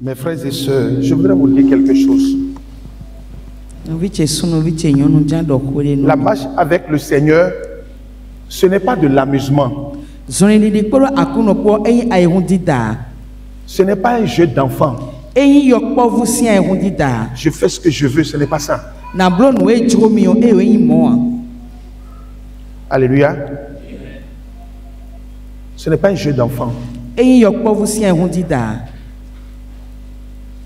Mes frères et sœurs, je voudrais vous dire quelque chose. La marche avec le Seigneur, ce n'est pas de l'amusement. Ce n'est pas un jeu d'enfant. Je fais ce que je veux, ce n'est pas ça. Alléluia. Ce n'est pas un jeu d'enfant.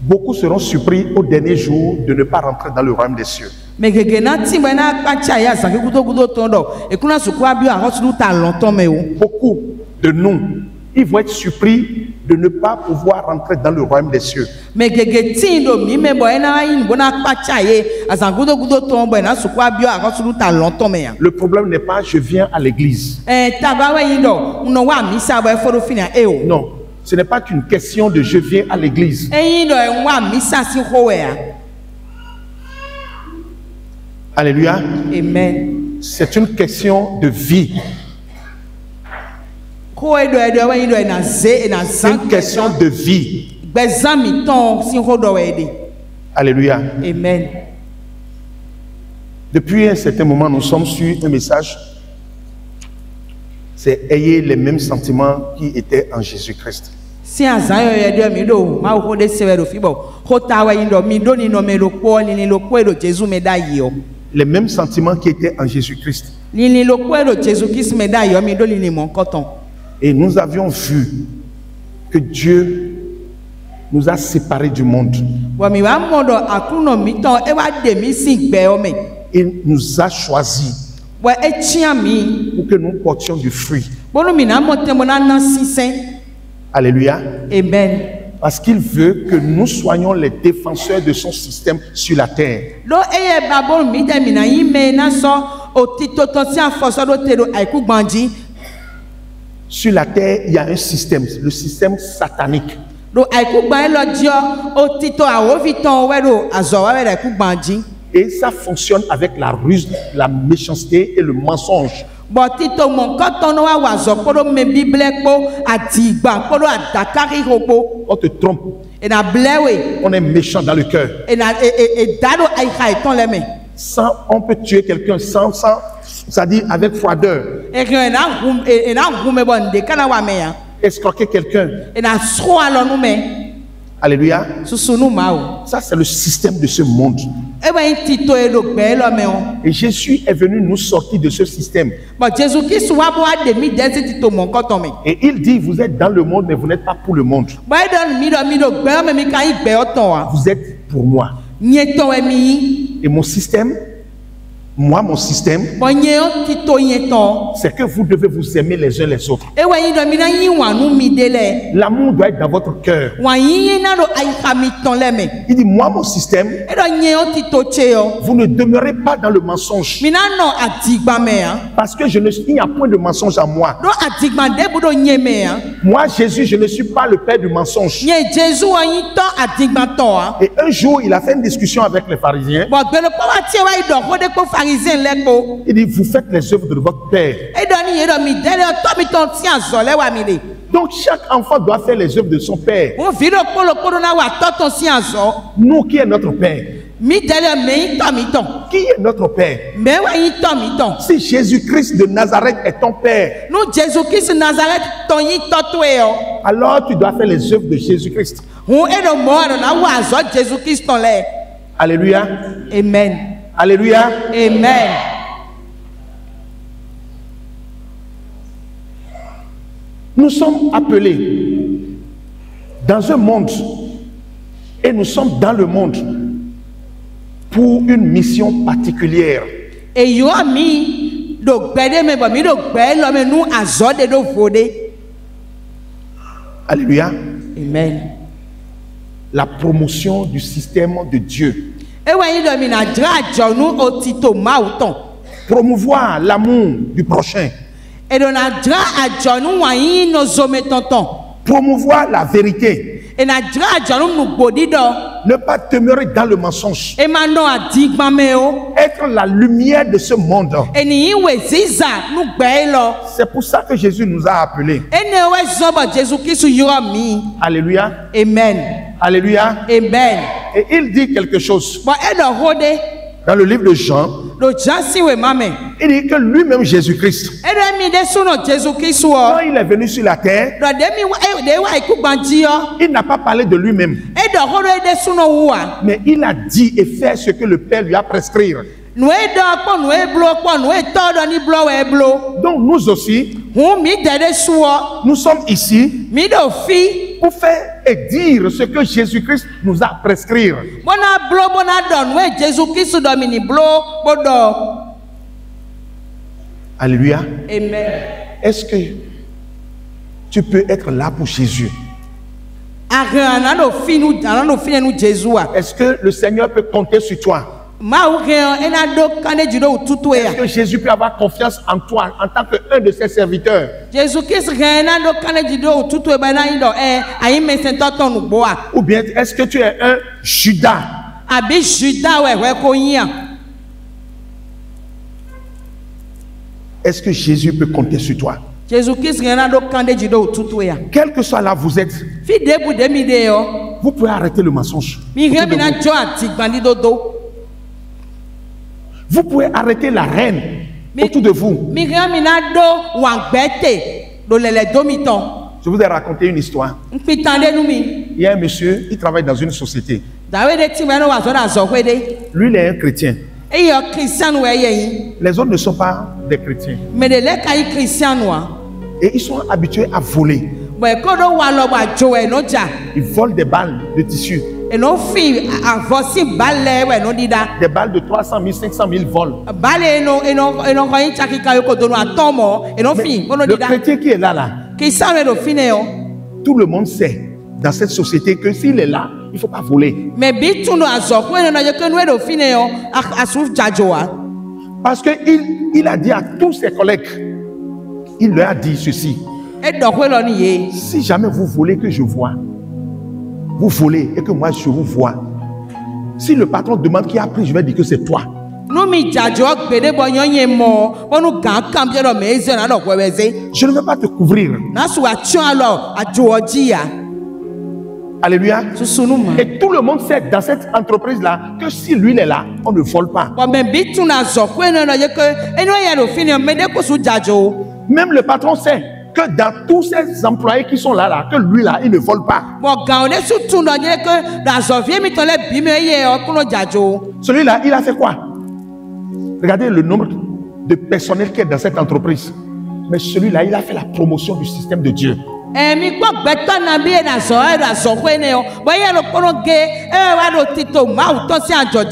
Beaucoup seront surpris au dernier jour de ne pas rentrer dans le royaume des cieux. Beaucoup de nous, ils vont être surpris de ne pas pouvoir rentrer dans le royaume des cieux. Le problème n'est pas je viens à l'église. Non. Ce n'est pas qu'une question de je viens à l'église. Alléluia. Amen. C'est une question de vie. C'est une question de vie. Alléluia. Amen. Depuis un certain moment, nous sommes sur un message. C'est ayez les mêmes sentiments qui étaient en Jésus-Christ. Les mêmes sentiments qui étaient en Jésus-Christ. Et nous avions vu que Dieu nous a séparés du monde. Il nous a choisis pour que nous portions du fruit. Alléluia. Amen. Parce qu'il veut que nous soyons les défenseurs de son système sur la terre. Sur la terre, il y a un système, le système satanique. Et ça fonctionne avec la ruse, la méchanceté et le mensonge. On te trompe. On est méchant dans le cœur. On peut tuer quelqu'un sans c'est-à-dire avec froideur. Escroquer quelqu'un. Alléluia. Ça, c'est le système de ce monde. Et Jésus est venu nous sortir de ce système. Et il dit, vous êtes dans le monde, mais vous n'êtes pas pour le monde. Vous êtes pour moi. Et mon système, mon système, c'est que vous devez vous aimer les uns les autres. L'amour doit être dans votre cœur. Il dit, moi, mon système, vous ne demeurez pas dans le mensonge. Parce que il n'y a point de mensonge en moi. Moi, Jésus, je ne suis pas le père du mensonge. Et un jour, il a fait une discussion avec les pharisiens. Il dit, vous faites les œuvres de votre père. Donc chaque enfant doit faire les œuvres de son père. Nous, qui est notre père? Qui est notre père? Si Jésus-Christ de Nazareth est ton père, alors tu dois faire les œuvres de Jésus-Christ. Alléluia. Amen. Alléluia. Amen. Nous sommes appelés dans un monde et nous sommes dans le monde pour une mission particulière. Alléluia. Amen. La promotion du système de Dieu. Promouvoir l'amour du prochain. Promouvoir la vérité. Et na dra janu nu gbodi do. Ne pas demeurer dans le mensonge. E ma no adigba me o. Être la lumière de ce monde. E ni iwe ziza nu gbe lo. C'est pour ça que Jésus nous a appelés. E ne we zoba Jésus Christ yoro mi. Alléluia. Amen. Alléluia. Amen. Et il dit quelque chose. But e do hode Dans le livre de Jean, do jansi we mame. il dit que lui-même, Jésus-Christ, E do mi de suno Jésus Christ o. quand il est venu sur la terre, Do de mi de wa iku gbanji o. il n'a pas parlé de lui-même, E do hode de suno wa. mais il a dit et fait ce que le Père lui a prescrit. Nu e do po nu e blo po nu e to do ni blo we blo. Donc nous aussi, Hu mi de de suo. nous sommes ici Mi do fi. pour faire et dire ce que Jésus-Christ nous a prescrit. Bona blo bona do nu e Jésus Christ do mi ni blo bodo. Alléluia. Amen. Est-ce que tu peux être là pour Jésus? Arana do fi nu Jésus a. Est-ce que le Seigneur peut compter sur toi? Ma o ge ena do kane judo tutu Est-ce ya. que Jésus peut avoir confiance en toi en tant qu'un de ses serviteurs? Jésus Christ ge ena do kane judo tutu e ba na ido ayi me sento ton boa. Ou bien est-ce que tu es un Judas? Abi Judas we ko yin. Est-ce que Jésus peut compter sur toi? Jésus Christ ge ena do kane judo tutu ya. Quel que soit là vous êtes, Fi debu de mi de yo. vous pouvez arrêter le mensonge. Mi autour ge de mi na vous. jo ati gbandi dodo. Vous pouvez arrêter la reine autour de vous. Mi ge mi na do wangbete do lele domiton. Je vous ai raconté une histoire. Npi tande nu mi. Il y a un monsieur, il travaille dans une société. Dawe de ti me no wa zo da zo kwe de. Lui, il est un chrétien. E yo Christian we yin. Les autres ne sont pas des chrétiens. Me de le kai Christian wa. Et ils sont habitués à voler. Bwe ko do wa lo ba jo e no ja. Ils volent des balles de tissu. E no fi avosi bale we no dida. Des balles de 300 000, 500 000 volent. Bale eno ko yin chaki ka yo ko do no atomo e no fi ko no Le dida. chrétien qui est là, Ki sa me do fi ne yo. tout le monde sait dans cette société que s'il est là, il ne faut pas voler. Me bi tu no azo ko no je ko no do fi ne yo asu jajo wa. Parce qu'il a dit à tous ses collègues, il leur a dit ceci: E do ko lo ni ye. si jamais vous volez que je vois, vous volez et que moi je vous vois, si le patron demande qui a pris, je vais dire que c'est toi. No mi jajo gbede bo yonye mo wonu gan kan bi do me ze na do kweweze. Je ne vais pas te couvrir. Na su a tun alo ajo oji ya. Alléluia. Susunu ma. Et tout le monde sait dans cette entreprise-là que si lui il est là, on ne vole pas. Bo me bi tu na zo ko no je ko eno ya do fi ne me de ko su jajo. Même le patron sait que dans tous ces employés qui sont là, que lui là, il ne vole pas. Bon, quand on est sous tout, on dit que dans son vieux, mais on est bimé, on est jajo. Celui-là, il a fait quoi? Regardez le nombre de personnel qui est dans cette entreprise. Mais celui-là, il a fait la promotion du système de Dieu. Eh, mi quoi, beton na bien dans son coin, bon, il y a le colon gay, va le tito, ma ou ton si un job,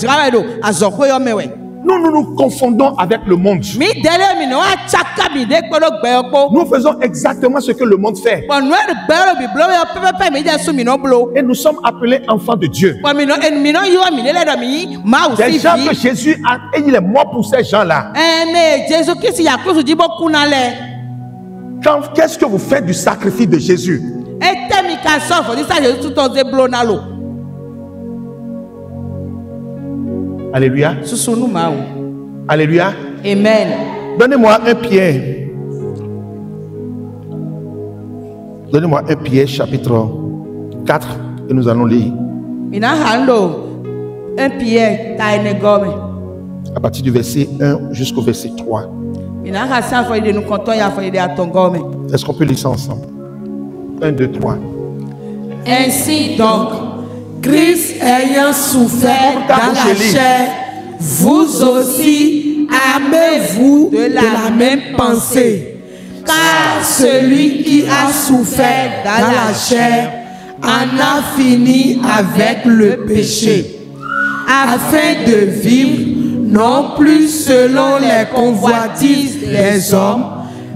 à son coin, mais ouais. Nous nous confondons avec le monde. Mi délai, mi no a chaka mi de kolo gbeoko. Nous faisons exactement ce que le monde fait. Bon, nous le belo bi blo, pepe mi de sou mi no blo. Et nous sommes appelés enfants de Dieu. Bon, mi no yo mi le do mi ma ou Des si gens que Jésus a, et il est mort pour ces gens-là. Eh, mais Jésus Christ, il y a cause du beaucoup na le. Qu'est-ce que vous faites du sacrifice de Jésus? Et te mi ka so for this Jésus tout on ze blo na lo. Alléluia. Susunu ma o. Alléluia. Amen. Donnez-moi un Pierre. Donnez-moi un Pierre chapitre 4 et nous allons lire. Mina hando un Pierre ta ene gome. À partir du verset 1 jusqu'au verset 3. Mina ha sa fo ide nu konton ya fo ide aton gome. Est-ce qu'on peut lire ça ensemble? 1, 2, 3. Ainsi donc, Christ ayant souffert dans la chair, vous aussi armez-vous de la même pensée. Car celui qui a souffert dans la chair en a fini avec le péché, afin de vivre non plus selon les convoitises des hommes,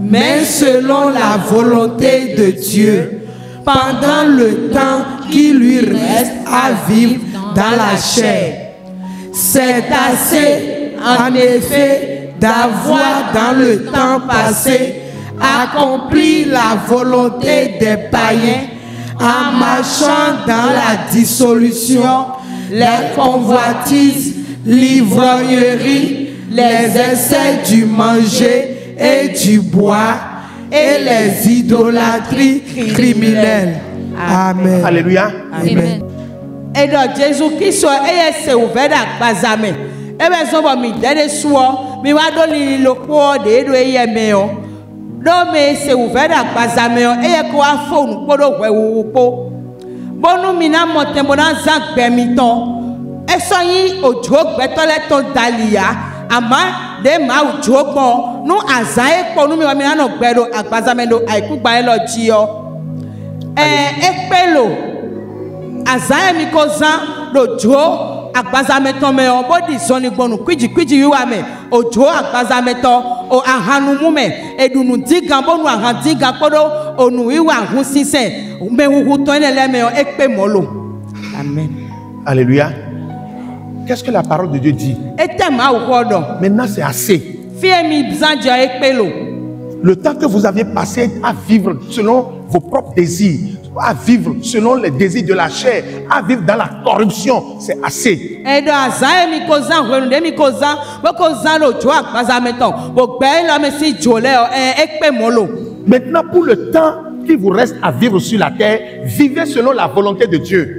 mais selon la volonté de Dieu, pendant le temps qui lui reste à vivre dans la chair. C'est assez, en effet, d'avoir dans le temps passé accompli la volonté des païens, en marchant dans la dissolution, les convoitises, l'ivrognerie, les essais du manger et du boire et les idolâtries criminelles. Amen. Alléluia. Amen. Et donc Jésus-Christ est ouvert à Bazame. Et bien, si on mi dede soir, mi va donner le corps de yemeo. Donc, mais c'est ouvert à Bazame. Et quoi font pour le weoupo. Bon, nous mina monte mon anzak permiton. Et soyez au joke betoleton dalia. Ama de ma au joke bon. Nous azae pour nous mi va mina no bedo à Bazame do aiku baelo gio. Ekpelo. Azae mi kozan lo jo. Agbazameton me o body soni gbonu kwiji yiwa me ojo agbazameton o ahanumu me edunu digan bonu ahan digan podo onu yiwa hun sisen me huhu ton ele me o ekpe molo. Amen. Alléluia. Qu'est-ce que la parole de Dieu dit? Etema ukodo. Maintenant c'est assez. Fiemi bzanja ekpelo. Le temps que vous aviez passé à vivre selon vos propres désirs, à vivre selon les désirs de la chair, à vivre dans la corruption, c'est assez. Maintenant, pour le temps qui vous reste à vivre sur la terre, vivez selon la volonté de Dieu.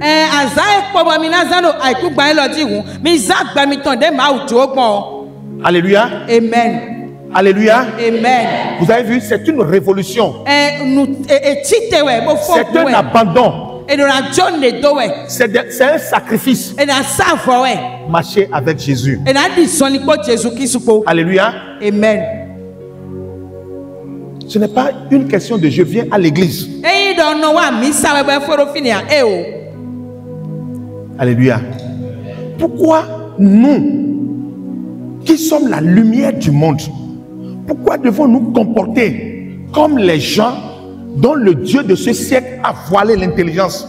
Alléluia. Amen. Alléluia. Amen. Vous avez vu, c'est une révolution. C'est un abandon. C'est un sacrifice. Marcher avec Jésus. Alléluia. Amen. Ce n'est pas une question de je viens à l'église. Alléluia. Pourquoi nous, qui sommes la lumière du monde, pourquoi devons nous comporter comme les gens dont le Dieu de ce siècle a voilé l'intelligence?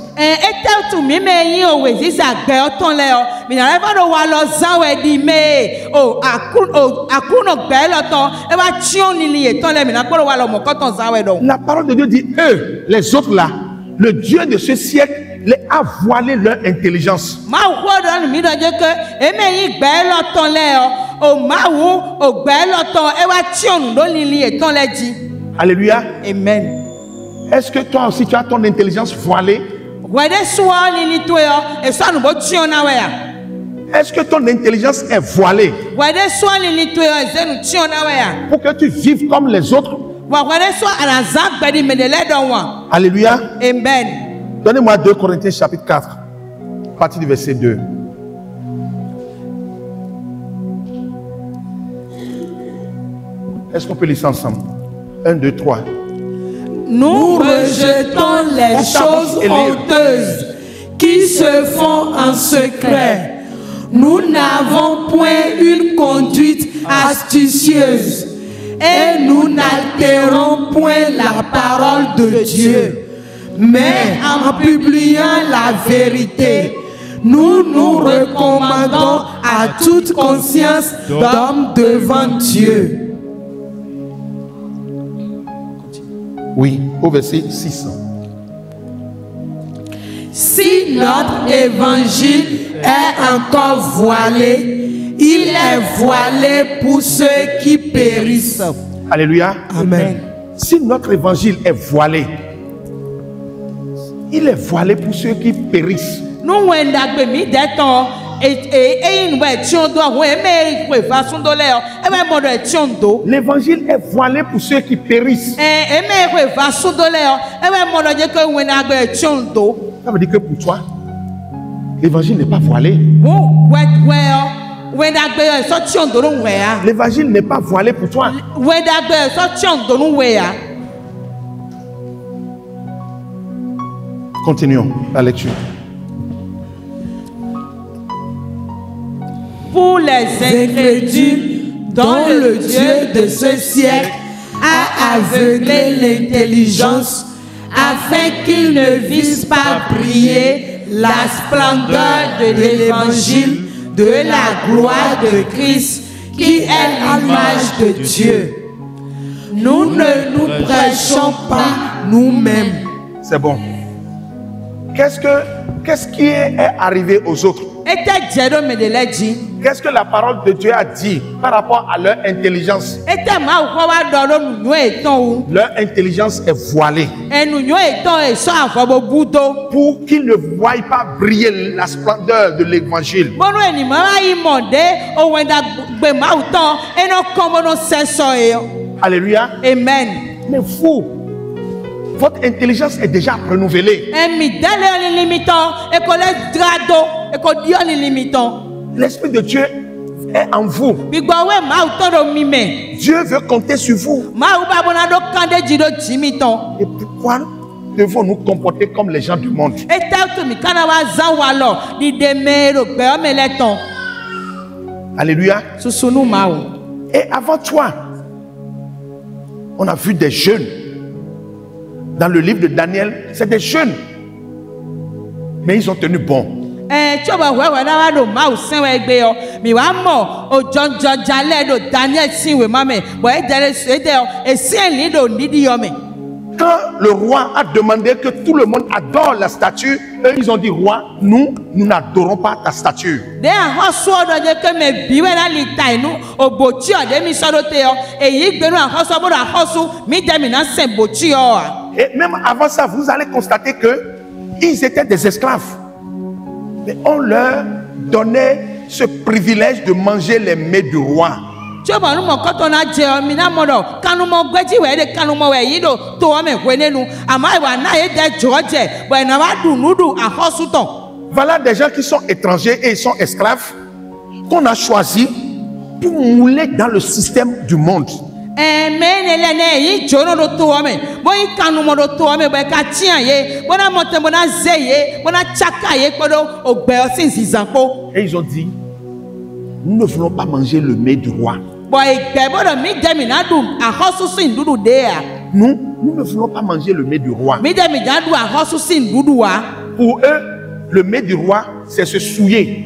La parole de Dieu dit, eux, les autres là, le Dieu de ce siècle les a voilé leur intelligence. Alléluia. Amen. Est-ce que toi aussi tu as ton intelligence voilée? Est-ce que ton intelligence est voilée pour que tu vives comme les autres? Alléluia. Amen. Donnez-moi 2 Corinthiens chapitre 4, partie du verset 2. Est-ce qu'on peut lire ça ensemble? 1, 2, 3. Nous rejetons les choses honteuses qui se font en secret. Nous n'avons point une conduite astucieuse et nous n'altérons point la parole de Dieu. Mais en publiant la vérité, nous nous recommandons à toute conscience d'homme devant Dieu. Oui, au verset 6. Si notre évangile est encore voilé, il est voilé pour ceux qui périssent. Alléluia. Amen. Si notre évangile est voilé, il est voilé pour ceux qui périssent. L'évangile est voilé pour ceux qui périssent. Ça veut dire que pour toi, l'évangile n'est pas voilé. L'évangile n'est pas voilé pour toi. Continuons la lecture. Pour les incrédules dont le Dieu de ce siècle a aveuglé l'intelligence afin qu'ils ne vissent pas briller la splendeur de l'évangile de la gloire de Christ qui est l'image de Dieu. Nous ne nous prêchons pas nous-mêmes. C'est bon. Qu'est-ce qui est arrivé aux autres? Qu'est-ce que la parole de Dieu a dit par rapport à leur intelligence? Leur intelligence est voilée pour qu'ils ne voient pas briller la splendeur de l'évangile. Alléluia. Amen. Mais vous, votre intelligence est déjà renouvelée. L'Esprit de Dieu est en vous. Dieu veut compter sur vous. Et pourquoi devons-nous comporter comme les gens du monde? Alléluia. Et avant toi, on a vu des jeunes. Dans le livre de Daniel, c'est des jeunes. Mais ils ont tenu bon. Quand le roi a demandé que tout le monde adore la statue, eux ils ont dit, roi, nous n'adorons pas ta statue. Et même avant ça, vous allez constater que ils étaient des esclaves. Mais on leur donnait ce privilège de manger les mets du roi. Voilà des gens qui sont étrangers et ils sont esclaves, qu'on a choisi pour mouler dans le système du monde. Et ils ont dit, nous ne voulons pas manger le mets du roi. Nous ne voulons pas manger le mets du roi. Pour eux, le mets du roi, c'est se souiller.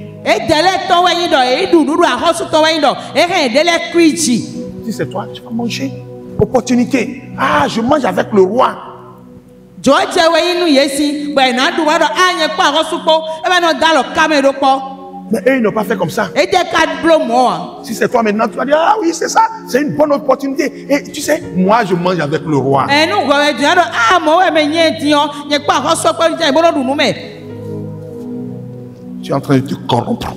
Si c'est toi, tu vas manger. Opportunité. Ah, je mange avec le roi. Mais eux, ils n'ont pas fait comme ça. Si c'est toi maintenant, tu vas dire, ah oui, c'est ça. C'est une bonne opportunité. Et tu sais, moi, je mange avec le roi. Tu es en train de te corrompre.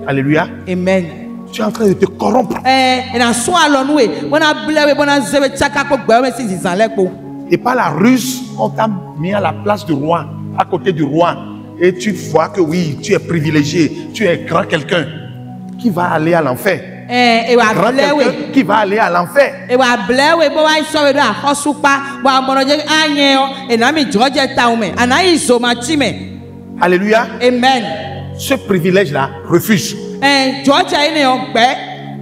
Alléluia. Amen. Tu es en train de te corrompre. Et par la ruse, on t'a mis à la place du roi, à côté du roi. Et tu vois que oui, tu es privilégié, tu es grand quelqu'un qui va aller à l'enfer. Grand quelqu'un qui va aller à l'enfer. Alléluia. Amen. Ce privilège-là, refuse.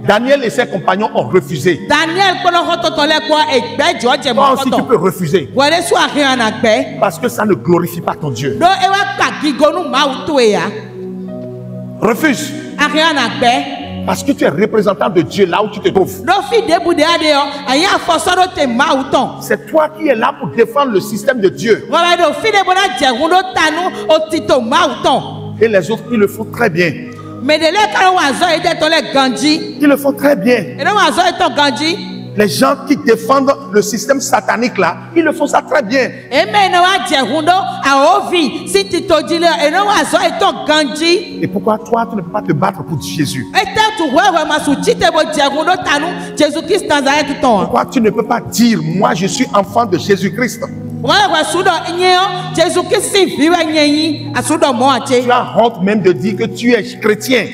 Daniel et ses compagnons ont refusé. Toi aussi tu peux refuser. Parce que ça ne glorifie pas ton Dieu. Refuse. Parce que tu es représentant de Dieu là où tu te trouves. C'est toi qui es là pour défendre le système de Dieu. Et les autres, ils le font très bien. Ils le font très bien. Les gens qui défendent le système satanique là, ils le font ça très bien. Et pourquoi toi, tu ne peux pas te battre pour Jésus? Pourquoi tu ne peux pas dire, moi je suis enfant de Jésus-Christ? Tu as honte même de dire que tu es chrétien.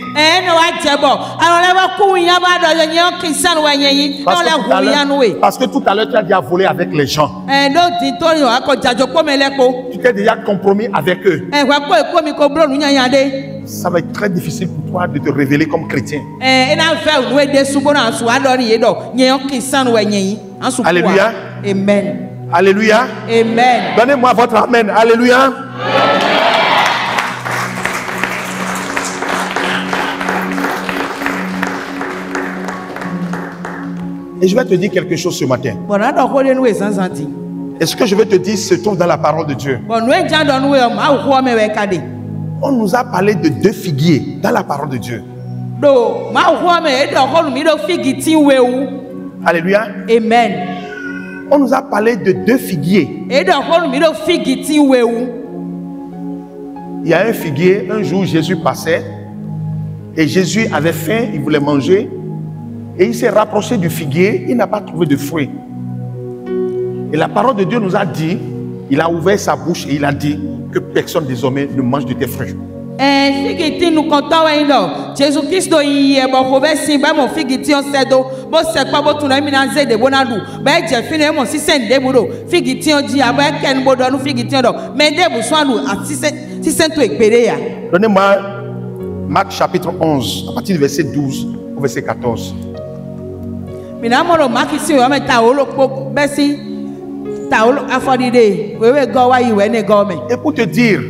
Parce que tout à l'heure tu as déjà volé avec les gens. Tu t'es déjà compromis avec eux. Ça va être très difficile pour toi de te révéler comme chrétien. Alléluia. Amen. Alléluia. Amen. Donnez-moi votre amen. Alléluia. Et je vais te dire quelque chose ce matin. Et ce que je vais te dire se trouve dans la parole de Dieu. On nous a parlé de 2 figuiers dans la parole de Dieu. Alléluia. Amen. On nous a parlé de 2 figuiers. Il y a un figuier, un jour Jésus passait et Jésus avait faim, il voulait manger et il s'est rapproché du figuier, il n'a pas trouvé de fruits. Et la parole de Dieu nous a dit, il a ouvert sa bouche et il a dit que personne désormais ne mange de tes fruits. Donnez-moi Marc chapitre 11, à partir du verset 12 au verset 14. Et pour te dire,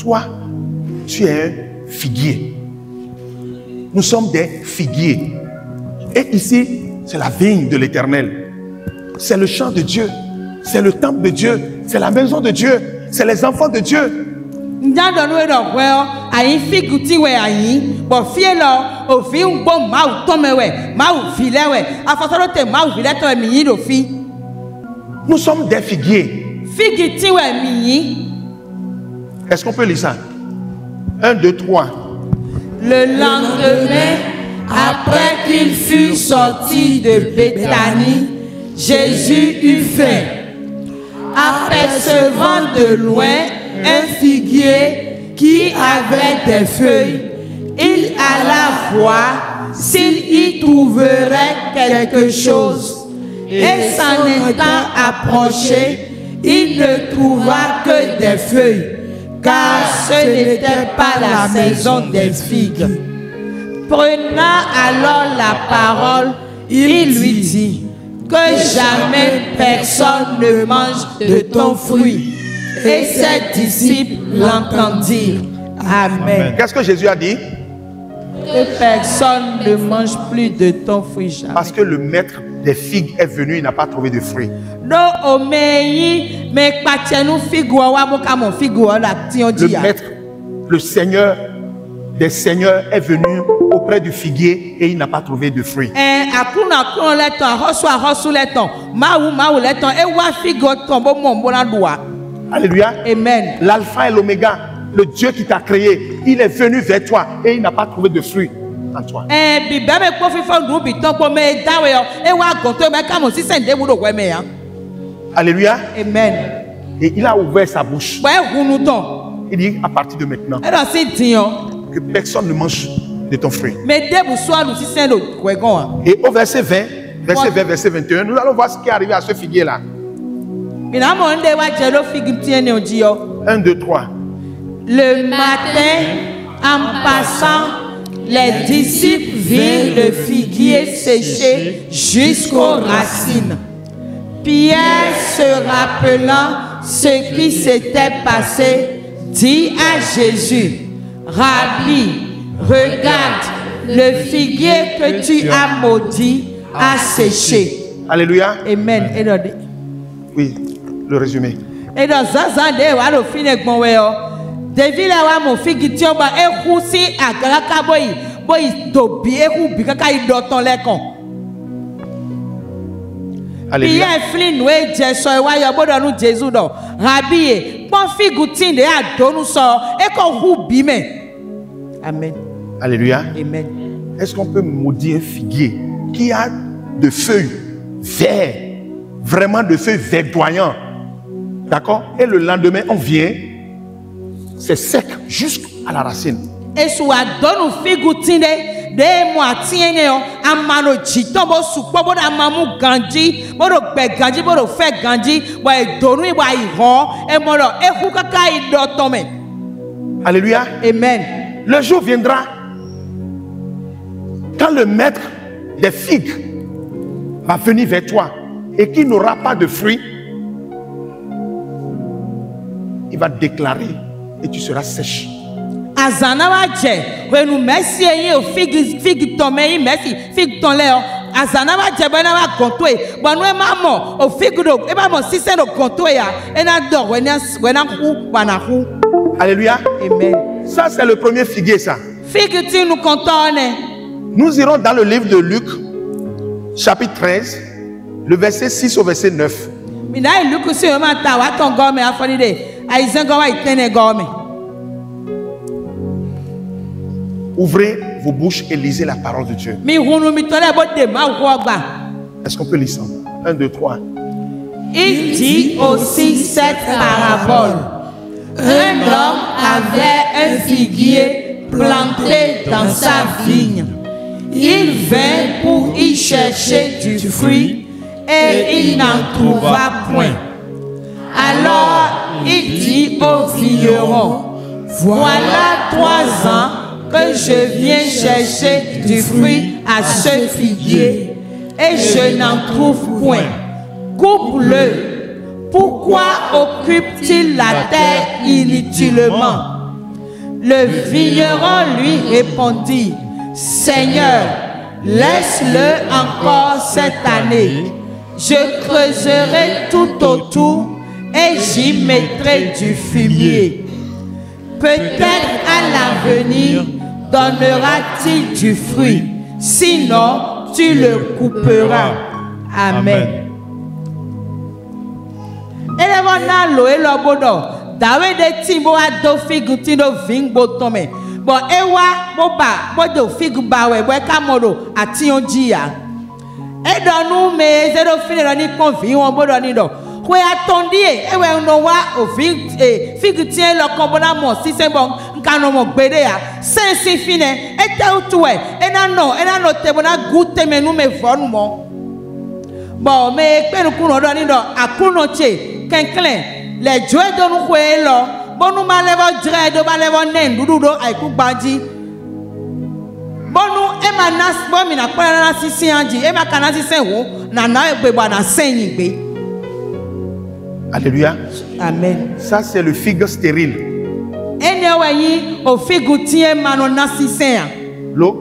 toi, tu es un figuier. Nous sommes des figuiers. Et ici, c'est la vigne de l'Éternel. C'est le champ de Dieu. C'est le temple de Dieu. C'est la maison de Dieu. C'est les enfants de Dieu. Nous sommes des figuiers. Est-ce qu'on peut lire ça? 1, 2, 3. Le lendemain, après qu'il fut sorti de Béthanie, Jésus eut faim. Apercevant de loin un figuier qui avait des feuilles, il alla voir s'il y trouverait quelque chose. Et s'en étant approché, il ne trouva que des feuilles, car ce n'était pas la saison des figues. Prenant alors la parole, il lui dit que jamais personne ne mange de ton fruit. Et ses disciples l'entendirent. Amen. Qu'est-ce que Jésus a dit? Que personne ne mange plus de ton fruit jamais. Parce que le maître des figues est venu, il n'a pas trouvé de fruits. Le maître, le Seigneur des seigneurs est venu auprès du figuier et il n'a pas trouvé de fruits. Alléluia. Amen. L'alpha et l'oméga, le Dieu qui t'a créé, il est venu vers toi et il n'a pas trouvé de fruits en toi. Alléluia. Amen. Et il a ouvert sa bouche. Il dit à partir de maintenant que personne ne mange de ton fruit. Et au verset 20, verset 21, nous allons voir ce qui est arrivé à ce figuier là. 1, 2, 3. Le matin, en passant, les disciples virent le figuier séché jusqu'aux racines. Pierre, se rappelant ce qui s'était passé, dit à Jésus: Rabbi, regarde, le figuier que tu as maudit a séché. Alléluia. Amen. Oui, le résumé. Alléluia. Amen. Alléluia. Amen. Est-ce qu'on peut maudire un figuier qui a de feuilles vertes, vraiment de feuilles verdoyantes? D'accord? Et le lendemain, on vient, c'est sec jusqu'à la racine. Et sur la donne figutine de moitié amano chito bo supo bo amamu ganji bo gbe ganji bo fe ganji bo donu bo ihon e mo lo eku kaka idotome. Alléluia. Amen. Le jour viendra quand le maître des figues va venir vers toi et qu'il n'aura pas de fruits, il va déclarer et tu seras sèche. Azana wa je we nu merci yin o fig tome yin merci fig ton le azana va jebena va kontoe bonu e mamo o figudo e mamo sisen do kontoe ya ena do wena ku bana ku. Alléluia. Amen. Ça c'est le premier figuier ça. Figuti nous contone. Nous irons dans le livre de Luc chapitre 13 le verset 6 au verset 9. Mina Luc si o ma ta wa ton go me afoni de aizen go wa itene go me. Ouvrez vos bouches et lisez la parole de Dieu. Est-ce qu'on peut lire ça? 1, 2, 3. Il dit aussi cette parabole. Un homme avait un figuier planté dans sa vigne. Il vint pour y chercher du fruit et il n'en trouva point. Alors il dit au vigneron, voilà 3 ans que je viens chercher du fruit à ce figuier et je n'en trouve point. Coupe-le. Pourquoi occupe-t-il la terre inutilement? Le vigneron lui répondit, Seigneur, laisse-le encore cette année. Je creuserai tout autour et j'y mettrai du fumier. Peut-être à l'avenir donnera-t-il du fruit, sinon tu le couperas. Amen. Kwe atondie ewe nowa figutien lo kombona mo si se bon nkano mo gbede ya sensi fine ete utuwe ena no tebona gute menu me vonu mo bo me penu kuno do ni do akuno che kenklen le joe do nu kwe lo bonu ma levo dre do ba levo nen dudu do aiku gbaji bonu e ma nas bo mi na kwa na sisi anji e ma kana sisi wo na egbe ba na senyin gbe. Alléluia. Amen. Ça c'est le figue stérile. L'autre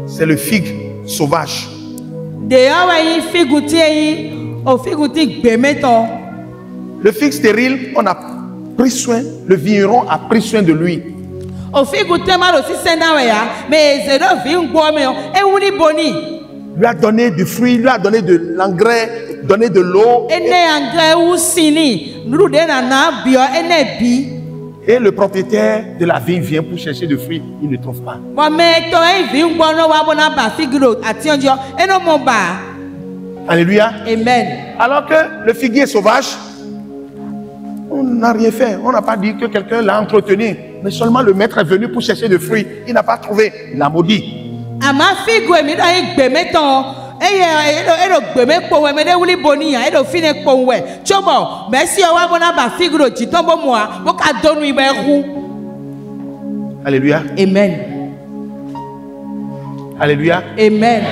c'est le figue sauvage. Le figue stérile, on a pris soin, le vigneron a pris soin de lui. Lui a donné du fruit, lui a donné de l'engrais, donné de l'eau. Et le propriétaire de la vigne vient pour chercher du fruit, il ne trouve pas. Alléluia. Amen. Alors que le figuier sauvage, on n'a rien fait. On n'a pas dit que quelqu'un l'a entretenu. Mais seulement le maître est venu pour chercher du fruit. Il n'a pas trouvé. Il a maudit. Alléluia. Amen. Alléluia. Amen.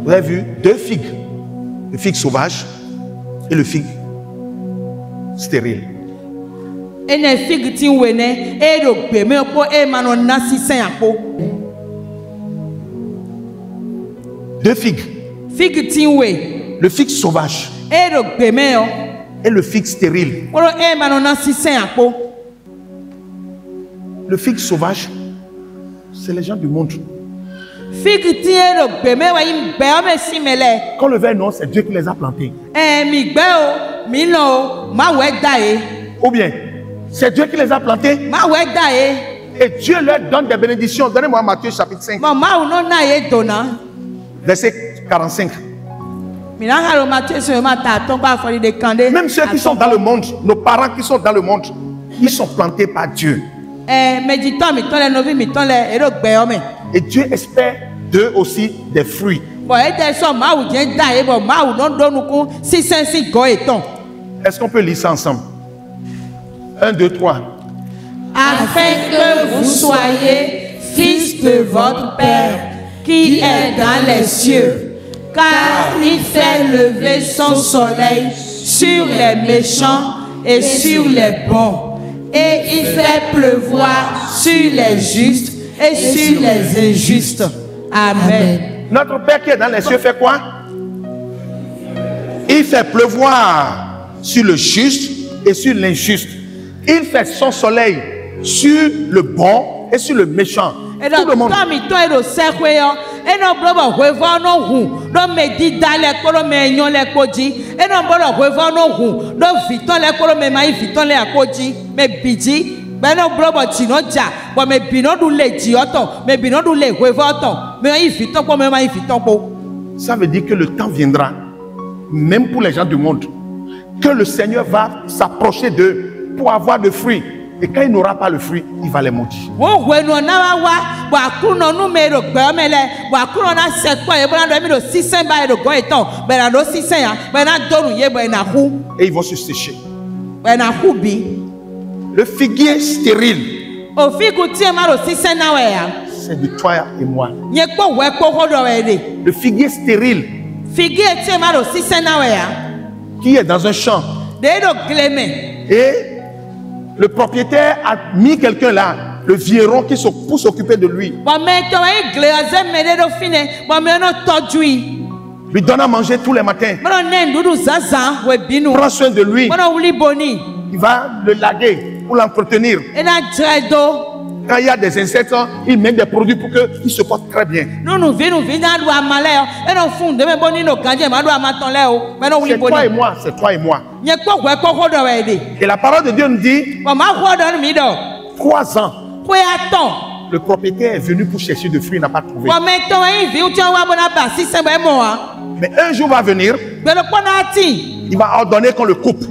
Vous avez vu 2 figues. Le figue sauvage et le figue stérile. Deux figues. Le figue sauvage et le figue stérile. Le figue sauvage, c'est les gens du monde. Quand le verre non, c'est Dieu qui les a plantés. Ou bien, c'est Dieu qui les a plantés. Et Dieu leur donne des bénédictions. Donnez-moi Matthieu chapitre 5. Verset 45. Même ceux qui sont dans le monde, nos parents qui sont dans le monde, ils sont plantés par Dieu. Et Dieu espère d'eux aussi des fruits. Est-ce qu'on peut lire ça ensemble? 1, 2, 3. Afin que vous soyez fils de votre Père qui est dans les cieux, car il fait lever son soleil sur les méchants et sur les bons, et il fait pleuvoir sur les justes et sur les injustes. Amen. Notre Père qui est dans les cieux fait quoi? Il fait pleuvoir sur le juste et sur l'injuste. Il fait son soleil sur le bon et sur le méchant. Tout le monde. Ça veut dire que le temps viendra, même pour les gens du monde, que le Seigneur va s'approcher d'eux pour avoir de fruits. Et quand il n'aura pas le fruit, il va les maudire. Et ils vont se sécher. Le figuier stérile, c'est de toi et moi. Le figuier stérile, qui est dans un champ, et le propriétaire a mis quelqu'un là, le vieron qui pour s'occuper de lui. Lui donne à manger tous les matins. Prends soin de lui. Il va le laguer pour l'entretenir. Quand il y a des insectes, il met des produits pour qu'il se porte très bien. C'est toi et moi, c'est toi et moi. Et la parole de Dieu nous dit 3 ans. Le propriétaire est venu pour chercher de fruits, il n'a pas trouvé. Mais un jour va venir, il va ordonner qu'on le coupe.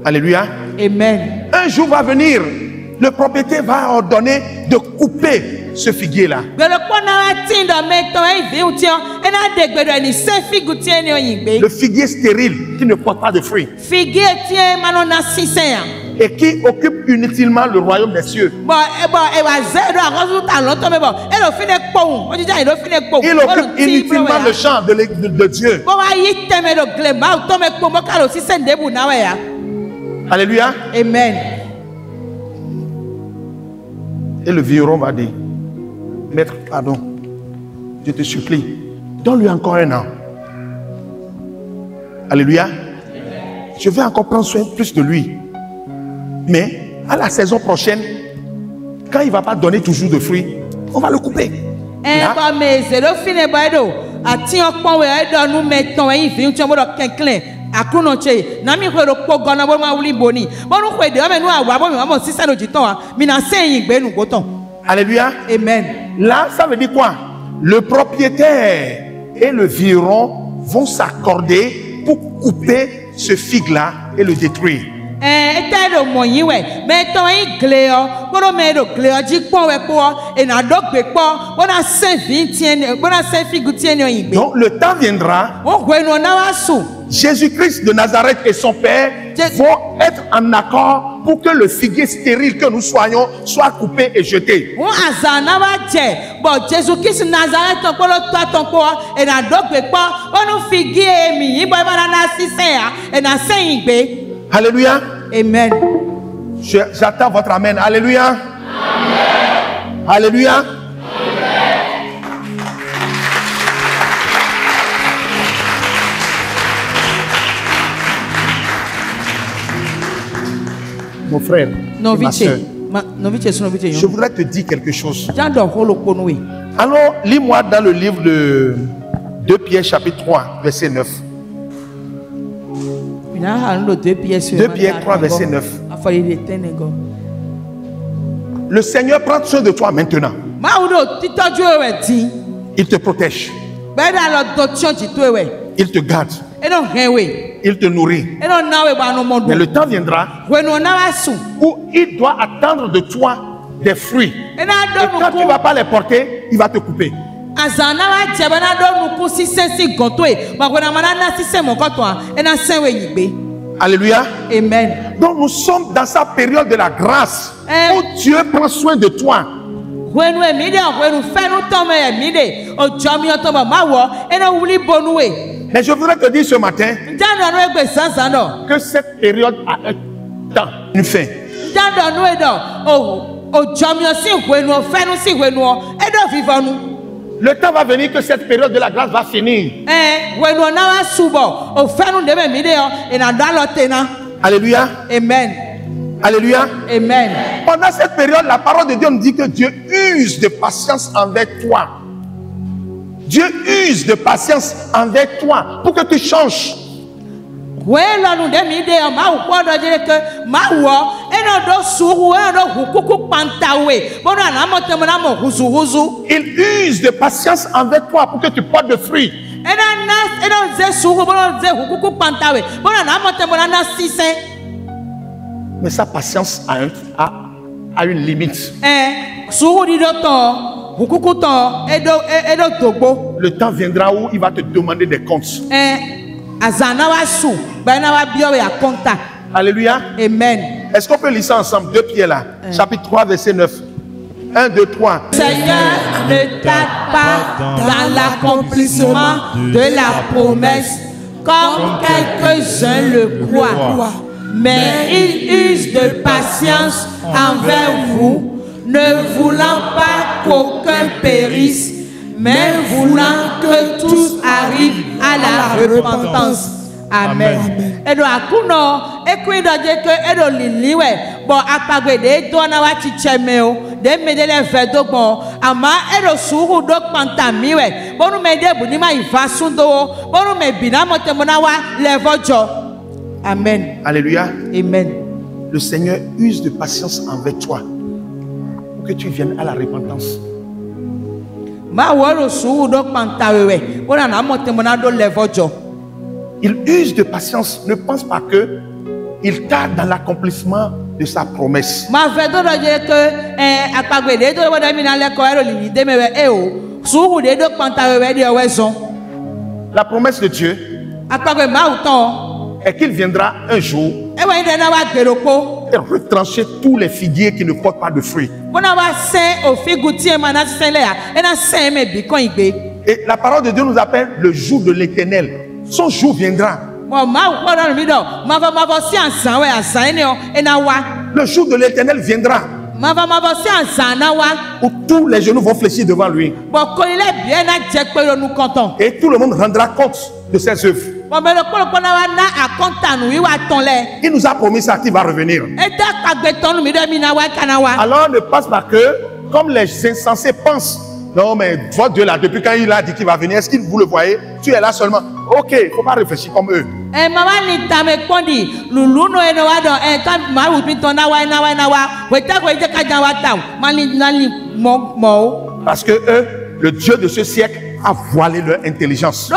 Alléluia. Amen. Un jour va venir, le propriétaire va ordonner de couper ce figuier-là. Le figuier stérile qui ne porte pas de fruits. Et qui occupe inutilement le royaume des cieux. Il occupe inutilement le champ de Dieu. Alléluia. Amen. Et le vieillard va dire, maître, pardon, je te supplie, donne-lui encore 1 an. Alléluia. Je vais encore prendre soin plus de lui. Mais à la saison prochaine, quand il ne va pas donner toujours de fruits, on va le couper. Alléluia. Amen. Là, ça veut dire quoi? Le propriétaire et le vieron vont s'accorder pour couper ce figue-là et le détruire. Donc le temps viendra, Jésus-Christ de Nazareth et son Père vont être en accord pour que le figuier stérile que nous soyons soit coupé et jeté. Alléluia. Amen. J'attends votre amen. Alléluia. Amen. Alléluia. Amen. Mon frère, ma soeur, je voudrais te dire quelque chose. Alors, lis-moi dans le livre de 2 Pierre chapitre 3, verset 9. 2 Pierre 3, verset 9. Le Seigneur prend soin de toi maintenant. Il te protège. Il te garde. Il te nourrit. Mais le temps viendra où il doit attendre de toi des fruits. Et quand tu ne vas pas les porter, il va te couper. Alléluia. Amen. Donc nous sommes dans sa période de la grâce où Dieu prend soin de toi. Mais je voudrais te dire ce matin que cette période a un temps, une fin. Le temps va venir que cette période de la grâce va finir. Alléluia. Amen. Alléluia. Amen. Pendant cette période, la parole de Dieu nous dit que Dieu use de patience envers toi. Dieu use de patience envers toi pour que tu changes. Il use de patience envers toi pour que tu portes de fruits. Mais sa patience a une limite. Le temps viendra où il va te demander des comptes. Alléluia. Amen. Est-ce qu'on peut lire ça ensemble? 2 Pierre là. Chapitre 3, verset 9. 1, 2, 3. Seigneur ne tarde pas dans l'accomplissement de la promesse, comme quelques-uns le croient. Mais il use de patience envers vous, ne voulant pas qu'aucun périsse, mais voulant que tous arrivent à la repentance. Amen. Et donc, akuno, ekui doje que edo liliwe, bon akagwe de do na wa chichemeo, de medele vedo bon, ama edo suru do pantamiwe, bonu mede bunima ivasundo, bonu me binamote monawa levojo. Amen. Alléluia. Amen. Le Seigneur use de patience envers toi pour que tu viennes à la repentance. Ma woro suru do pantawewe, bona na mote monado levojo. Il use de patience. Ne pense pas que il tarde dans l'accomplissement de sa promesse. La promesse de Dieu est qu'il viendra un jour et retrancher tous les figuiers qui ne portent pas de fruits. Et la parole de Dieu nous appelle le jour de l'Éternel. Son jour viendra. Le jour de l'Éternel viendra où tous les genoux vont fléchir devant lui. Et tout le monde rendra compte de ses œuvres. Il nous a promis ça qu'il va revenir. Alors ne pense pas que, comme les insensés pensent, non mais votre Dieu là, depuis quand il a dit qu'il va venir, est-ce que vous le voyez? Tu es là seulement. Ok, il ne faut pas réfléchir comme eux. Parce que eux, le Dieu de ce siècle a voilé leur intelligence.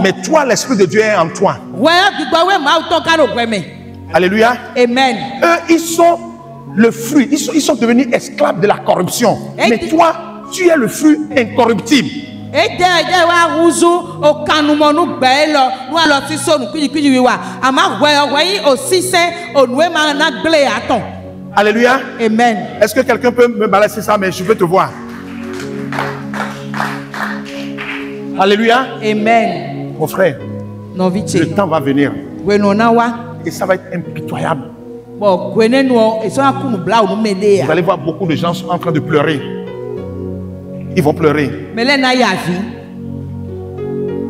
Mais toi, l'Esprit de Dieu est en toi. Alléluia. Amen. Eux, ils sont le fruit. Ils sont devenus esclaves de la corruption. Mais toi, tu es le fruit incorruptible. Alléluia. Amen. Est-ce que quelqu'un peut me balancer ça, mais je veux te voir. Alléluia. Amen. Mon frère, le temps va venir et ça va être impitoyable. Vous allez voir beaucoup de gens en train de pleurer. Ils vont pleurer.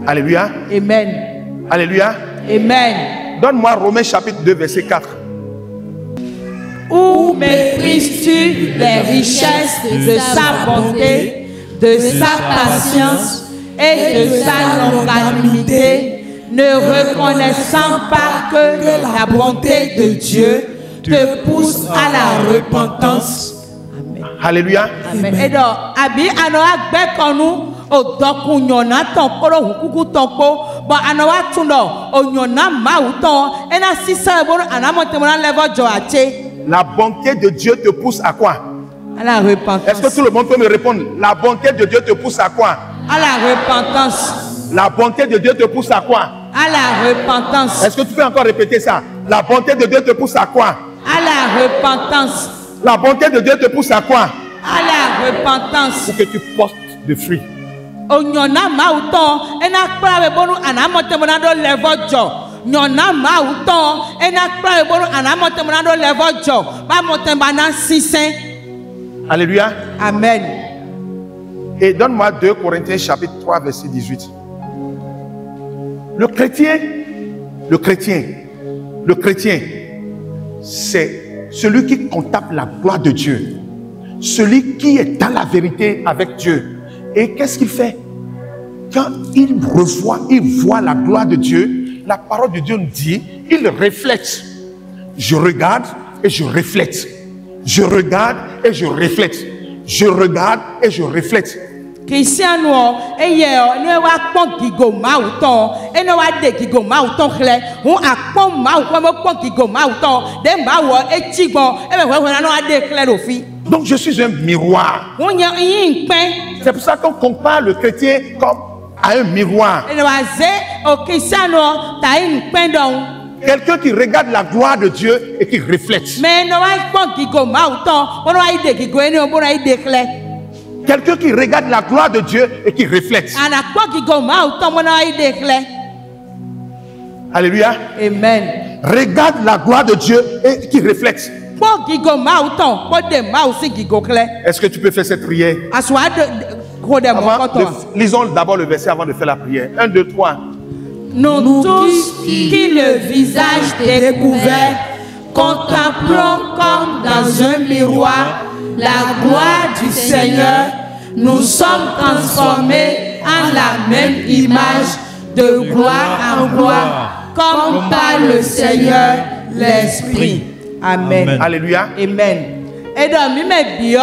Alléluia. Amen. Alléluia. Amen. Donne-moi Romains chapitre 2, verset 4. Où méprises-tu les richesses de sa bonté, de sa patience et de sa longanimité, ne reconnaissant pas que la bonté de Dieu te pousse à la repentance. Amen. Alléluia. Amen. Et donc, abi anoa bekonu o doku nyona tonkoro hukuku tonko bo anoa tundo o nyona mauton ena sisa bono anamote mona level joache. La bonté de Dieu te pousse à quoi? À la repentance. Est-ce que tout le monde peut me répondre? La bonté de Dieu te pousse à quoi? À la repentance. La bonté de Dieu te pousse à quoi? À la repentance. Est-ce que tu peux encore répéter ça? La bonté de Dieu te pousse à quoi? À la repentance. La bonté de Dieu te pousse à quoi? À la repentance. Pour que tu portes de fruits. Onyona mauton ena prawe bonu anamote monado levojo nyɔna mawu tɔ ena kpla ye bolo anamɔtɛ mɔna do lɛfɔ dzɔ bamɔtɛ bana sisɛ. Alléluia. Amen. Et donne-moi 2 Corinthiens chapitre 3 verset 18. Le chrétien, c'est celui qui contemple la gloire de Dieu. Celui qui est dans la vérité avec Dieu. Et qu'est-ce qu'il fait? Quand il voit la gloire de Dieu, la parole de Dieu nous dit, il reflète. Je regarde et je reflète. Je regarde et je reflète. Je regarde et je reflète. Christiano, ne wa kpɔn gigo mawu tɔ, ene wa de gigo mawu tɔ xlẽ, hu akpɔn mawu kpɔn me kpɔn gigo mawu tɔ, de mawu etsi gbɔ, ebe hɔhɔna ne wa de xlẽ ɖo fi. Donc je suis un miroir. Hu nye yi nkpɛ. C'est pour ça qu'on compare le chrétien comme à un miroir. Ene wa ze o Christiano ta yi nkpɛ dɔn. Quelqu'un qui regarde la gloire de Dieu et qui reflète. Mais ne wa kpɔn gigo mawu tɔ, bɔn wa yi de gigo ene o bɔn wa yi de xlẽ. Quelqu'un qui regarde la gloire de Dieu et qui reflète. Alléluia. Amen. Regarde la gloire de Dieu et qui reflète. Est-ce que tu peux faire cette prière? Lisons d'abord le verset avant de faire la prière. 1, 2, 3. Nous tous qui le visage découvert contemplons comme dans un miroir la gloire du Seigneur, nous sommes transformés en la même image de gloire en gloire, comme par le Seigneur l'Esprit. Amen. Alléluia. Amen. Et donc, mi bio,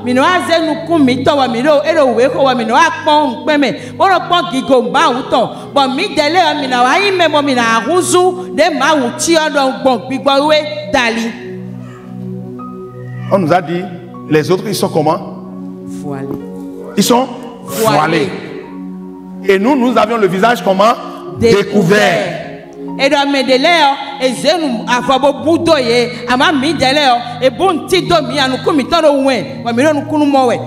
mi no aze nu kumi to wa mi do we ko wa mi no akpon pe me. Bo ro pon gigo ma wu to. Bo mi dele mi na wa yi me mo mi na ahuzu de ma wu ti odon gbon gbigbo we dali. On nous a dit les autres, ils sont comment? Voilés. Ils sont voilés. Et nous avions le visage comment? Découvert. Et dans mes délais, et je nous avons boudo ye, ama mi délai, et bon tido mi anu kumitoro oué, wa mi no kunu mowe.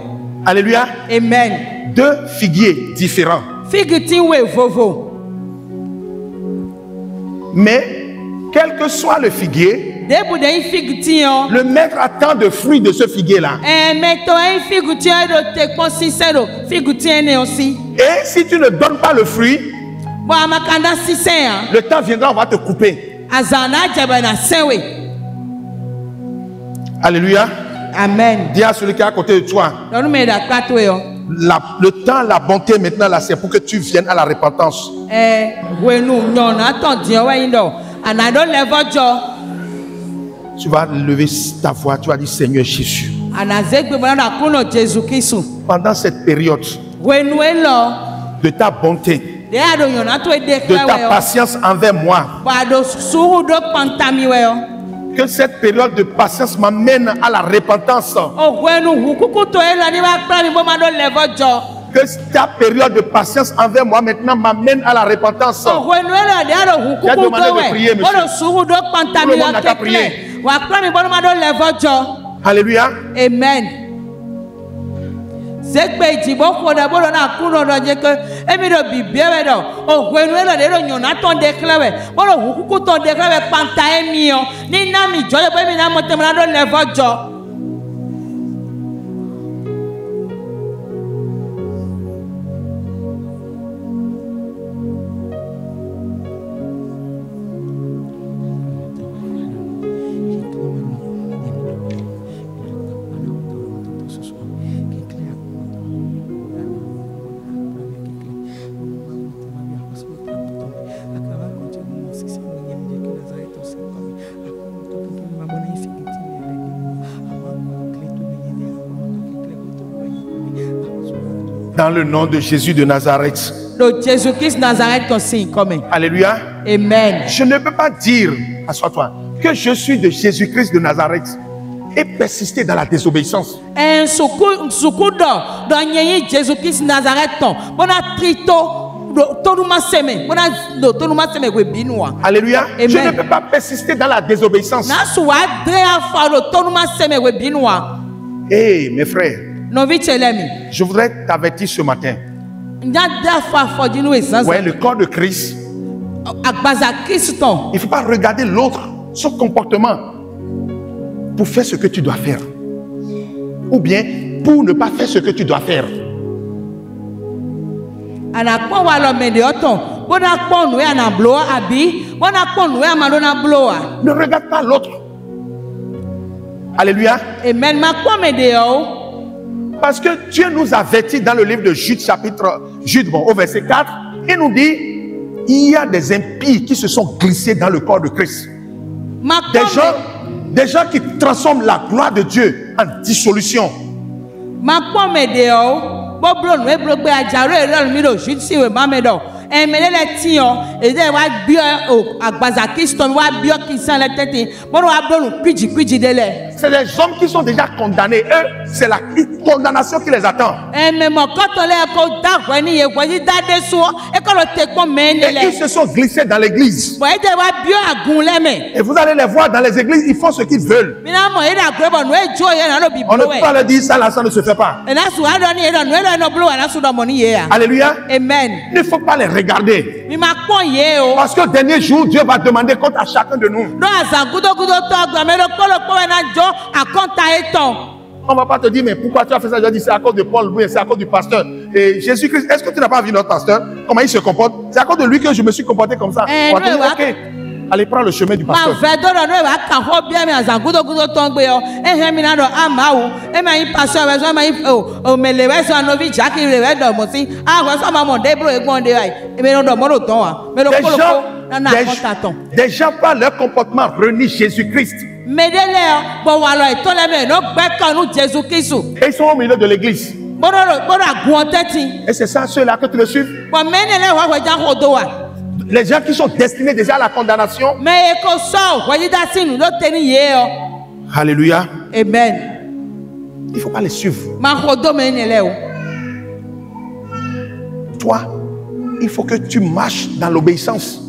Alléluia. Amen. 2 figuiers différents. Figuier we vovo. Mais quel que soit le figuier, le maître attend de fruits de ce figuier-là. Et si tu ne donnes pas le fruit, le temps viendra, on va te couper. Alléluia. Amen. Dis à celui qui est à côté de toi. Le temps, la bonté maintenant, là, c'est pour que tu viennes à la repentance. Tu vas lever ta voix, tu vas dire Seigneur Jésus. Pendant cette période de ta bonté, de ta patience envers moi, que cette période de patience m'amène à la repentance. Que ta période de patience envers moi maintenant m'amène à la repentance. J'ai demandé de prier, monsieur. Tout le monde n'a qu'à prier. Alléluia. Amen. Zekbe jibo koda bolo na kuno do jeke emi do bibiere do o gwenu ela de do nyona ton de klewe bolo hukuku ton de klewe panta emi o ni na mi joye bo emi na motemra do levo jo. Dans le nom de Jésus de Nazareth. Alléluia. Amen. Je ne peux pas dire, assois-toi, que je suis de Jésus-Christ de Nazareth et persister dans la désobéissance. Alléluia. Amen. Je ne peux pas persister dans la désobéissance. Hey, mes frères, je voudrais t'avertir ce matin. Ouais, le corps de Christ Il ne faut pas regarder l'autre, son comportement, pour faire ce que tu dois faire. Ou bien pour ne pas faire ce que tu dois faire. Ne regarde pas l'autre. Alléluia. Amen. Parce que Dieu nous avertit dans le livre de Jude, Jude, au verset 4, il nous dit, il y a des impies qui se sont glissés dans le corps de Christ. Des gens qui transforment la gloire de Dieu en dissolution. C'est des hommes qui sont déjà condamnés. Eux, c'est la condamnation qui les attend. Et ils se sont glissés dans l'église. Et vous allez les voir dans les églises, ils font ce qu'ils veulent. On ne peut pas leur dire ça, là, ça ne se fait pas. Alléluia. Amen. Il ne faut pas les regarder. Parce que le dernier jour, Dieu va demander compte à chacun de nous. On ne va pas te dire, mais pourquoi tu as fait ça? Je dis, c'est à cause de Paul, oui, c'est à cause du pasteur. Et Jésus-Christ, est-ce que tu n'as pas vu notre pasteur? Comment il se comporte? C'est à cause de lui que je me suis comporté comme ça. On va te dire, ok, allez prendre le chemin du pasteur. Des gens par leur comportement renient Jésus-Christ. Et ils sont au milieu de l'église. Et c'est ça ceux-là que tu le suives. Les gens qui sont destinés déjà à la condamnation. Alléluia. Amen. Il ne faut pas les suivre. Toi, il faut que tu marches dans l'obéissance.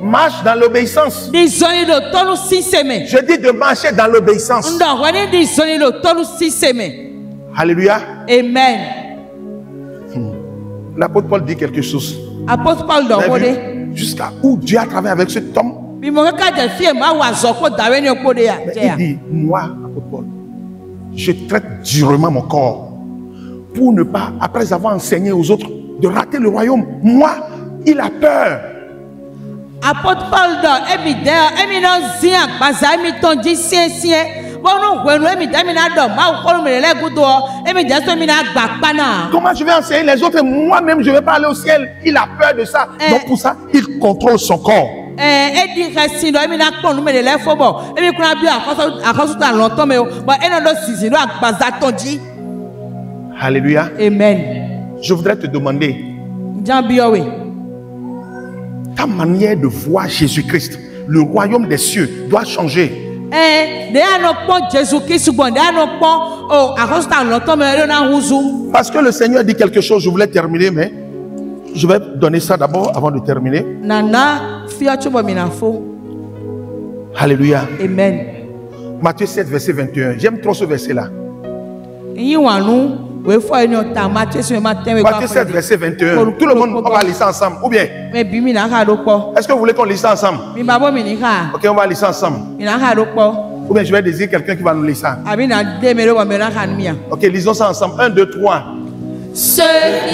Marche dans l'obéissance. Je dis de marcher dans l'obéissance. Alléluia. Amen. L'apôtre Paul dit quelque chose. Apôtre Paul jusqu'à où Dieu a travaillé avec cet homme. Il dit, moi, apôtre Paul, je traite durement mon corps pour ne pas, après avoir enseigné aux autres, de rater le royaume. Moi, il a peur. Apôtre Paul comment je vais enseigner les autres? Moi-même, je ne vais pas aller au ciel. Il a peur de ça. Donc pour ça, il contrôle son corps. Alléluia. Amen. Je voudrais te demander, ta manière de voir Jésus-Christ, le royaume des cieux, doit changer. Parce que le Seigneur dit quelque chose, je voulais terminer, mais je vais donner ça d'abord avant de terminer. Alléluia. Amen. Matthieu 7, verset 21. J'aime trop ce verset-là. Matthieu 7, verset 21. Tout le monde, on va lire ça ensemble. Ou bien, est-ce que vous voulez qu'on lise ça ensemble? Ok, on va lire ça ensemble. Ou bien je vais désirer quelqu'un qui va nous lire ça. Ok, lisons ça ensemble. 1, 2, 3. Ceux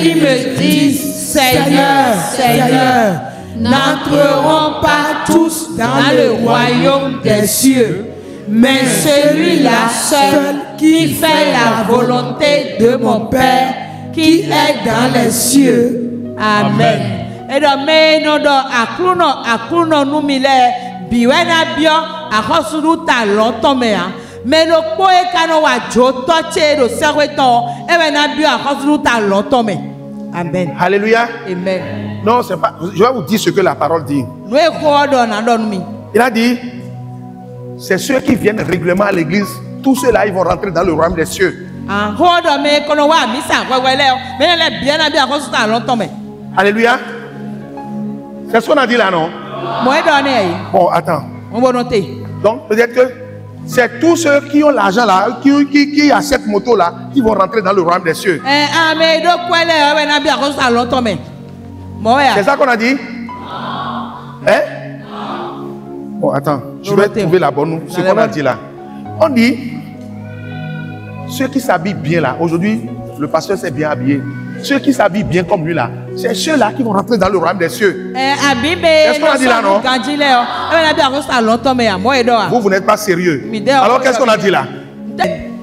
qui me disent Seigneur, Seigneur, n'entreront pas tous dans le royaume des cieux, mais celui-là seul qui fait la volonté de mon Père qui est dans les cieux. Amen. Amen. Alléluia. Amen. Non, c'est pas. Je vais vous dire ce que la parole dit. Il a dit, c'est ceux qui viennent régulièrement à l'église. Tous ceux-là, ils vont rentrer dans le royaume des cieux. Alléluia. C'est ce qu'on a dit là, non? Bon, attends. Donc, peut-être que c'est tous ceux qui ont l'argent là, qui a cette moto là, qui vont rentrer dans le royaume des cieux. C'est ça qu'on a dit? Hein? Bon, attends, je vais trouver la bonne, ce qu'on a dit là. On dit, ceux qui s'habillent bien là, aujourd'hui, le pasteur s'est bien habillé. Ceux qui s'habillent bien comme lui là, c'est ceux-là qui vont rentrer dans le royaume des cieux. Qu'est-ce qu'on a dit là, non? Vous n'êtes pas sérieux. Alors qu'est-ce qu'on a dit là?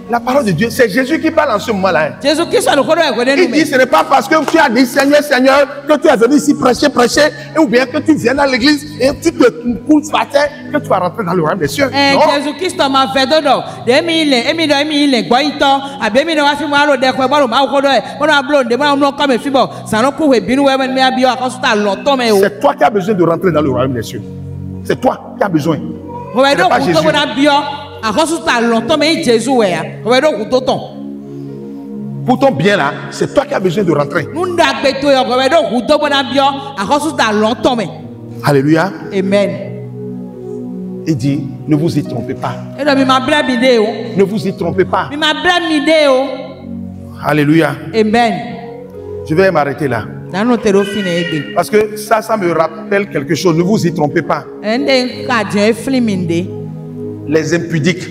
La parole de Dieu, c'est Jésus qui parle en ce moment-là. Il dit, ce n'est pas parce que tu as dit Seigneur, Seigneur, que tu es venu ici prêcher, ou bien que tu viens dans l'église et tu te couches par terre, que tu vas rentrer dans le royaume des cieux. Non. C'est toi qui as besoin de rentrer dans le royaume des cieux. C'est toi qui as besoin. Ce n'est pas Jésus. Pour ton bien là, c'est toi qui as besoin de rentrer. Alléluia. Amen. Il dit, ne vous y trompez pas. Ne vous y trompez pas. Alléluia. Amen. Je vais m'arrêter là. Parce que ça me rappelle quelque chose. Ne vous y trompez pas. Les impudiques,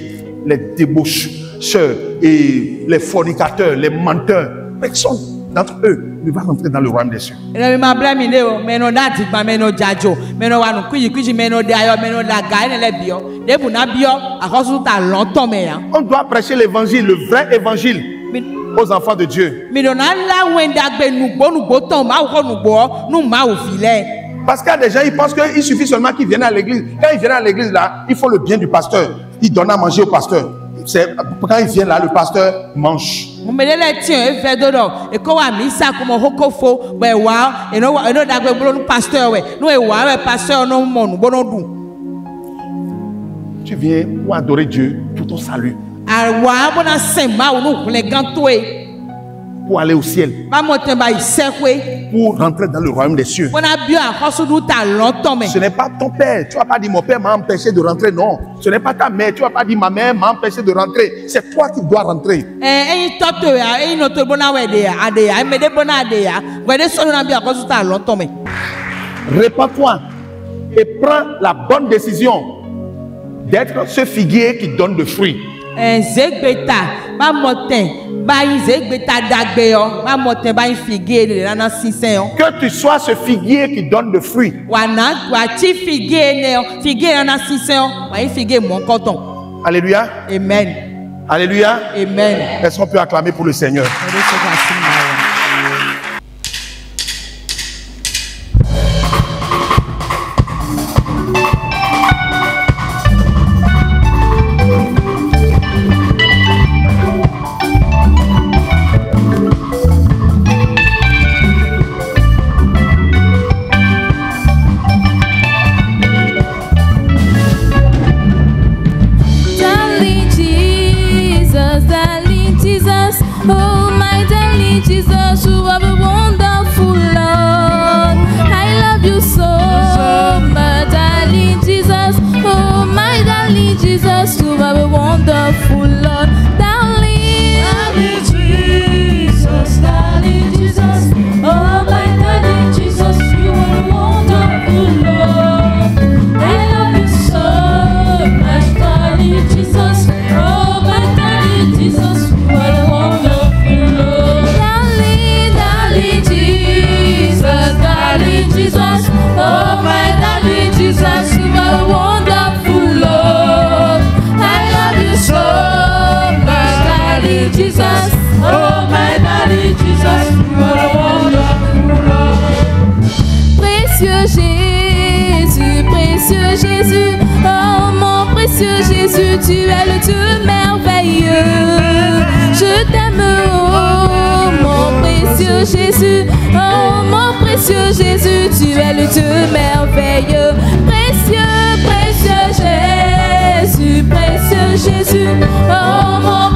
les débaucheurs et les fornicateurs, les menteurs, personne d'entre eux ne va rentrer dans le royaume des cieux. On doit prêcher l'évangile, le vrai évangile aux enfants de Dieu. Parce qu'il y a des gens, ils pensent qu'il suffit seulement qu'ils viennent à l'église. Quand ils viennent à l'église là, ils font le bien du pasteur. Ils donnent à manger au pasteur. Quand ils viennent là, le pasteur mange. Tu viens pour adorer Dieu pour ton salut. Pour aller au ciel. Pour rentrer dans le royaume des cieux. Ce n'est pas ton père. Tu vas pas dire mon père m'a empêché de rentrer. Non. Ce n'est pas ta mère. Tu vas pas dire ma mère m'a empêché de rentrer. C'est toi qui dois rentrer. Répands-toi et prends la bonne décision d'être ce figuier qui donne de fruits. Que tu sois ce figuier qui donne de fruits. Alléluia. Amen. Alléluia. Amen. Est-ce qu'on peut acclamer pour le Seigneur? Jésus, oh mon précieux Jésus, tu es le Dieu merveilleux. Je t'aime, oh mon précieux Jésus, oh mon précieux Jésus, tu es le Dieu merveilleux. Précieux, précieux Jésus, oh mon